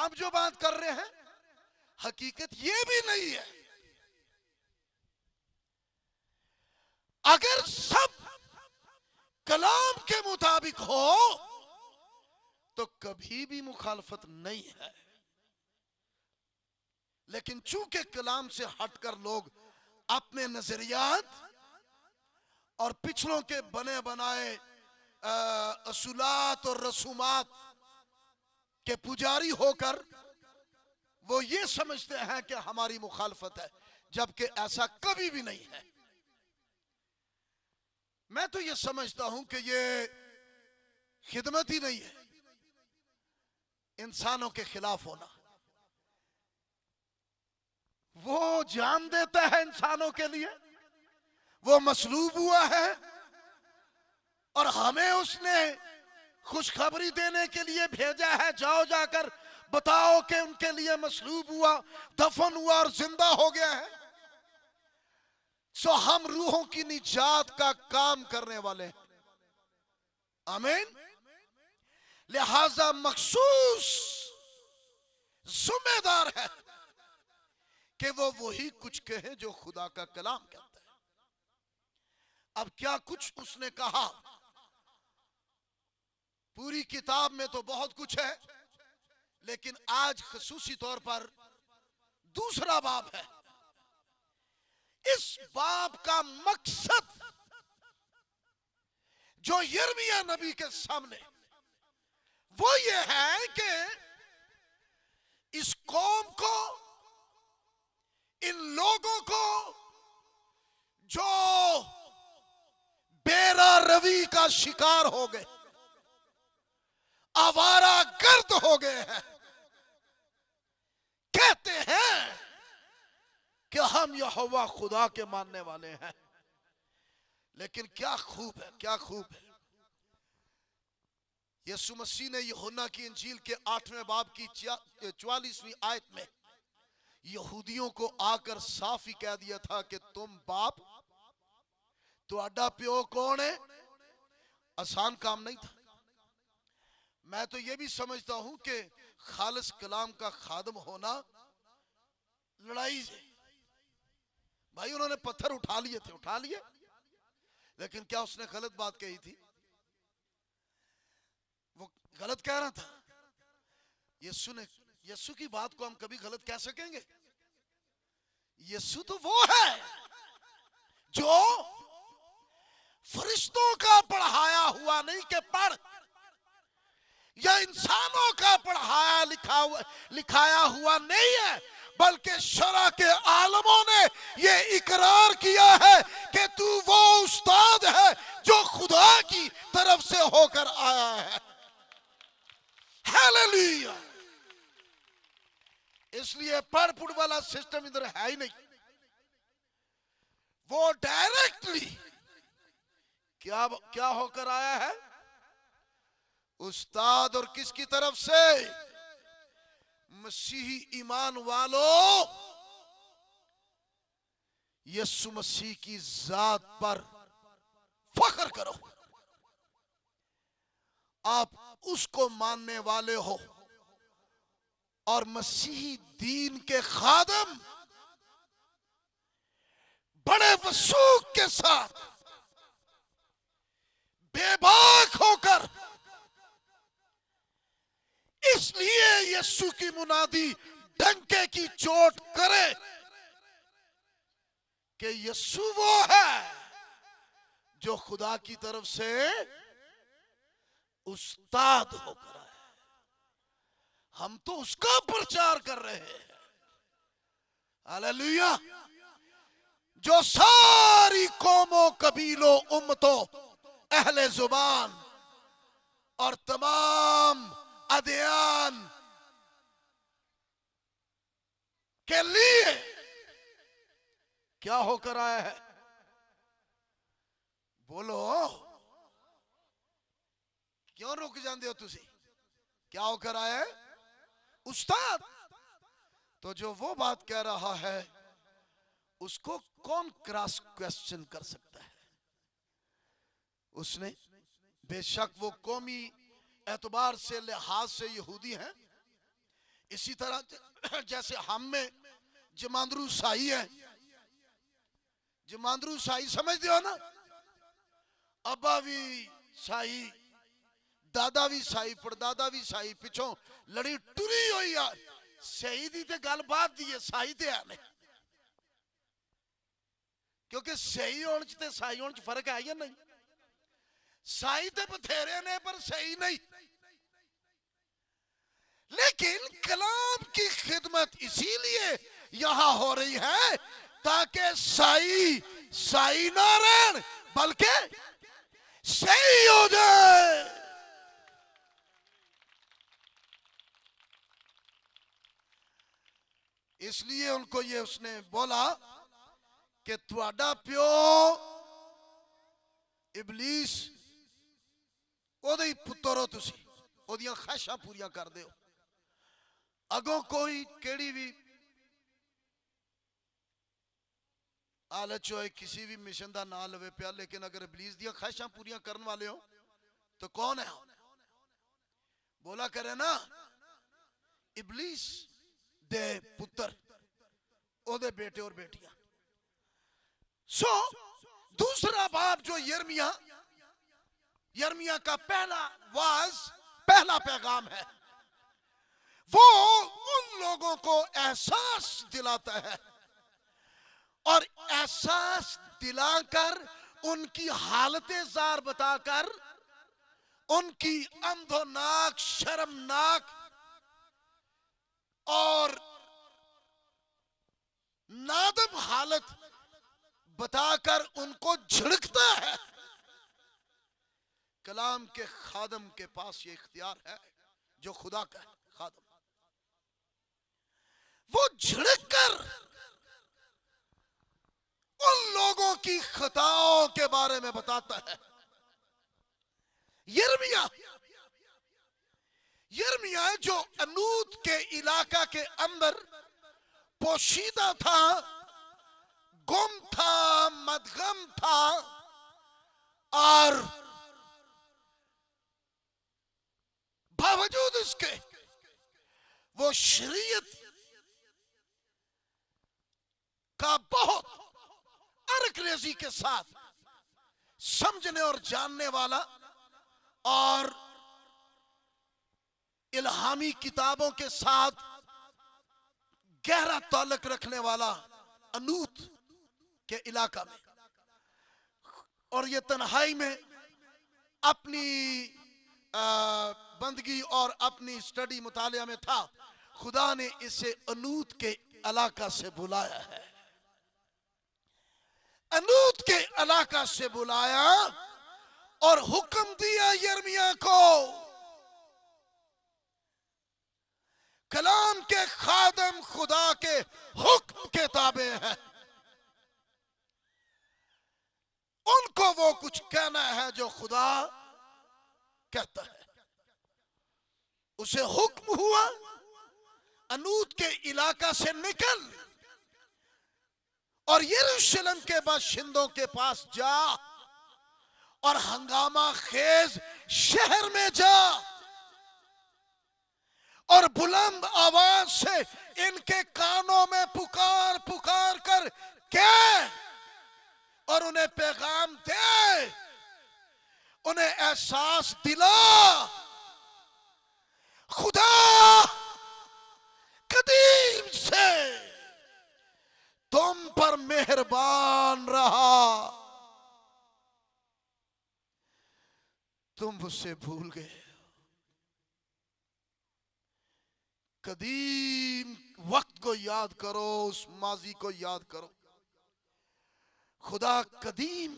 آپ جو بات کر رہے ہیں حقیقت یہ بھی نہیں ہے. اگر سب کلام کے مطابق ہو تو کبھی بھی مخالفت نہیں ہے. لیکن چونکہ کلام سے ہٹ کر لوگ اپنے نظریات اور پچھلوں کے بنے بنائے اصولات اور رسومات کے پجاری ہو کر وہ یہ سمجھتے ہیں کہ ہماری مخالفت ہے، جبکہ ایسا کبھی بھی نہیں ہے. میں تو یہ سمجھتا ہوں کہ یہ خدمت ہی نہیں ہے، انسانوں کے خلاف ہونا. وہ جان دیتا ہے انسانوں کے لیے، وہ مصلوب ہوا ہے، اور ہمیں اس نے خوشخبری دینے کے لیے بھیجا ہے، جاؤ جا کر بتاؤ کہ ان کے لیے مصلوب ہوا، دفن ہوا اور زندہ ہو گیا ہے. سو ہم روحوں کی نجات کا کام کرنے والے ہیں. آمین. لہذا مخصوص ذمہ دار ہے کہ وہ وہی کچھ کہے جو خدا کا کلام کہتا ہے. اب کیا کچھ اس نے کہا، پوری کتاب میں تو بہت کچھ ہے، لیکن آج خصوصی طور پر دوسرا باب ہے. اس باب کا مقصد جو یرمیہ نبی کے سامنے وہ یہ ہے کہ اس قوم کو، ان لوگوں کو جو بیرا روی کا شکار ہو گئے، آوارہ گرد ہو گئے ہیں، کہتے ہیں کہ ہم یہوہ خدا کے ماننے والے ہیں. لیکن کیا خوب ہے، کیا خوب ہے. یسوع مسیح نے یوحنا کی انجیل کے 8ویں باب کی 44ویں آیت میں یہودیوں کو آ کر صاف ہی کہہ دیا تھا کہ تم باپ تو اڈا پیو کون ہے. آسان کام نہیں تھا. میں تو یہ بھی سمجھتا ہوں کہ خالص کلام کا خادم ہونا لڑائی سے. بھائی انہوں نے پتھر اٹھا لیے تھے، اٹھا لیے، لیکن کیا اس نے غلط بات کہی تھی؟ وہ غلط کہہ رہا تھا. یسوع کی بات کو ہم کبھی غلط کہہ سکیں گے؟ یسوع تو وہ ہے جو فرشتوں کا پڑھایا ہوا نہیں کہ پڑھ، یا انسانوں کا پڑھایا لکھایا ہوا نہیں ہے، بلکہ شرع کے عالموں نے یہ اقرار کیا ہے کہ تو وہ استاد ہے جو خدا کی طرف سے ہو کر آیا ہے. ہیلیلویا. اس لیے پڑھ والا سسٹم ادھر ہے ہی نہیں. وہ ڈائریکٹلی کیا ہو کر آیا ہے؟ استاد. اور کس کی طرف سے؟ مسیحی ایمان والو، یسوع مسیح کی ذات پر فخر کرو. آپ اس کو ماننے والے ہو اور مسیحی دین کے خادم بڑے وثوق کے ساتھ بے باک ہو کر اس لیے یسوع کی منادی ڈنکے کی چوٹ کرے کہ یسوع وہ ہے جو خدا کی طرف سے استاد ہو کر آئے. ہم تو اس کا پرچار کر رہے ہیں. ہلیلویا. جو ساری قوموں، قبیلوں، امتوں، اہل زبان اور تمام ادیان کے لیے کیا ہو کر آیا ہے؟ بولو، کیوں رک جاندے ہو تسی؟ کیا ہو کر آیا ہے؟ استاد. تو جو وہ بات کہہ رہا ہے اس کو کون کراس کوسچن کر سکتا ہے؟ اس نے بے شک وہ قومی اعتبار سے لحاظ سے یہودی ہیں، اسی طرح جیسے ہم میں جماندرو سائی ہے، جماندرو سائی سمجھتے ہو نا، ابا بھی سائی، دادا بھی سائی، پردادا بھی سائی، پچھوں لڑی ٹری ہوئی یار سائی دی تے گل بات دی ہے، سائی تے ہے نہیں، کیونکہ سائی ہونچ تے سائی ہونچ فرق ہے یا نہیں؟ سائی تے بتھیرے نے پر سائی نہیں، لیکن کلام کی خدمت اسی لیے یہاں ہو رہی ہے تاکہ سائی سائی نہ رہن بلکہ صحیح ہو جائے۔ اس لیے ان کو یہ اس نے بولا کہ تواڈا پیو ابلیس او دے پتر ہو، تسی او دیاں خواہشاں پوریاں کر دیو، اگوں کوئی کیڑی بھی حالت چوئے کسی بھی مشن دا نہ لوے پیا، لیکن اگر ابلیس دیاں خواہشاں پوریاں کرن والے ہو تو کون ہے؟ بولا کرے نا ابلیس دے پتر، او دے بیٹے اور بیٹیاں۔ سو دوسرا باب جو یرمیہ کا پہلا واز، پہلا پیغام ہے، وہ ان لوگوں کو احساس دلاتا ہے، اور احساس دلا کر ان کی حالت زار بتا کر ان کی اندھوناک، شرمناک اور نادم حالت بتا کر ان کو جھڑکتا ہے۔ کلام کے خادم کے پاس یہ اختیار ہے، جو خدا کا ہے خادم، وہ جھڑک کر ان لوگوں کی خطاؤں کے بارے میں بتاتا ہے۔ یرمیہ جو انوت کے علاقہ کے اندر پوشیدہ تھا، گم تھا، مدغم تھا، اور باوجود اس کے وہ شریعت کا بہت عرق ریزی کے ساتھ سمجھنے اور جاننے والا اور الہامی کتابوں کے ساتھ گہرا تعلق رکھنے والا انوت کے علاقہ میں، اور یہ تنہائی میں اپنی بندگی اور اپنی سٹڈی مطالعہ میں تھا، خدا نے اسے انوت کے علاقہ سے بلایا ہے، انوت کے علاقہ سے بلایا اور حکم دیا یرمیہ کو، کلام کے خادم خدا کے حکم کے تابع ہیں، ان کو وہ کچھ کہنا ہے جو خدا کہتا ہے۔ اسے حکم ہوا انوت کے علاقہ سے نکل اور یروشلم کے باشندوں کے پاس جا اور ہنگامہ خیز شہر میں جا اور بلند آواز سے ان کے کانوں میں پکار پکار کر کہہ اور انہیں پیغام دے، انہیں احساس دلا، خدا قدیم سے تم پر مہربان رہا، تم اسے بھول گئے۔ قدیم وقت کو یاد کرو، اس ماضی کو یاد کرو۔ خدا قدیم